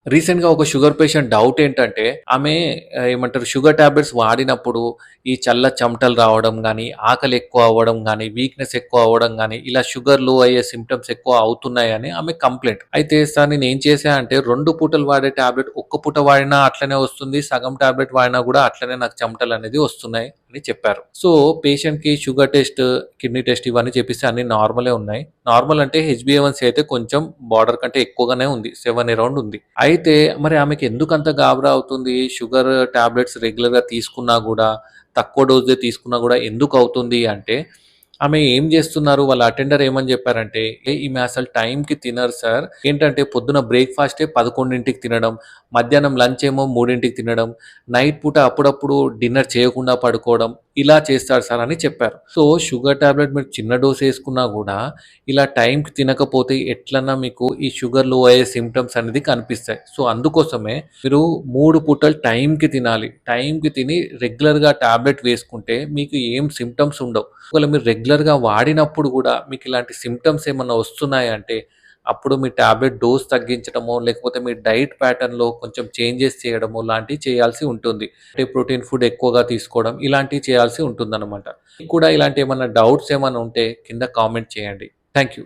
రీసెంట్‌గా ఒక sugar patient doubt ఏంటంటే, ఆమె ఏమంటారు షుగర్ టాబ్లెట్స్ వాడినప్పుడు ఈ చల్ల చెమటలు రావడం గానీ, ఆకలి ఎక్కువ అవ్వడం గానీ, వీక్‌నెస్ ఎక్కువ అవ్వడం గానీ, ఇలా షుగర్ లో అయ్యే సింప్టమ్స్ ఎక్కువ అవుతున్నాయని ఆమె కంప్లెయింట్. అయితే సార్ నేనేం చేశా అంటే 2 పూటలు వాడే టాబ్లెట్ ఒక్క పూట వాడినా అట్లనే వస్తుంది. సగం టాబ్లెట్ వాడినా గూడా అట్లనే నాకు చెమటలనేది వస్తున్నాయి అని చెప్పారు. సో, పేషెంట్‌కి షుగర్ టెస్ట్, కిడ్నీ టెస్ట్ ఇవన్నీ చేపిస్తే అన్నీ నార్మలే ఉన్నాయి. నార్మల్ అంటే హెచ్‌బీఏవన్సీ అయితే కొంచెం బార్డర్ కంటే ఎక్కువగానే ఉంది. 7 అరౌండ్ ఉంది. అయితే మరి ఆమెకెందుకంత గాబరా అవుతుంది? షుగర్ టాబ్లెట్స్ రెగ్యులర్‌గా తీసుకున్నా గూడా, తక్కువ డోసే తీసుకున్నా గూడా ఎందుకవుతుంది అంటే, ఆమె ఏం జేస్తున్నారు వాళ్ళ అటెండర్ ఏమని జెప్పారంటే, ఈమె అసలు టైంకి తినరు సార్. ఏంటంటే పొద్దున బ్రేక్‌ఫాస్టే 11కి తినడం, మధ్యాహ్నం లంచ్ ఏమో 3కి తినడం, నైట్ పూట అప్పుడప్పుడు డిన్నర్ చేయకుండా పడుకోవడం, ఇలా చేస్తారు సార్ అని చెప్పారు. సో, షుగర్ టాబ్లెట్ మీరు చిన్న డోస్ ఏసుకున్నా గూడా, ఇలా టైంకి తినకపోతే ఎట్లన్నా మీకు ఈ షుగర్ లో అయ్యే సింప్టమ్స్ అనేది కనిపిస్తాయి. సో, అందుకోసమే మీరు 3 పూటలు టైంకి తినాలి. టైంకి తిని రెగ్యులర్‌గా టాబ్లెట్ వేసుకుంటే మీకు ఏం సింప్టమ్స్ ఉండవు. ఒకవేళ మీరు రెగ్యులర్‌గా వాడినప్పుడు గూడా మీకు ఇలాంటి సింప్టమ్స్ ఏమన్నా వస్తున్నాయంటే, అప్పుడు మీ టాబ్లెట్ డోస్ తగ్గించడమో, లేకపోతే మీ డైట్ ప్యాటర్న్‌లో కొంచెం చేంజెస్ చేయడమో లాంటివి చేయాల్సి ఉంటుంది. అంటే ప్రోటీన్ ఫుడ్ ఎక్కువగా తీసుకోవడం ఇలాంటివి చేయాల్సి ఉంటుందన్నమాట. మీకు కూడా ఇలాంటి ఏమన్నా డౌట్స్ ఏమన్నా ఉంటే కింద కామెంట్ చేయండి. Thank you.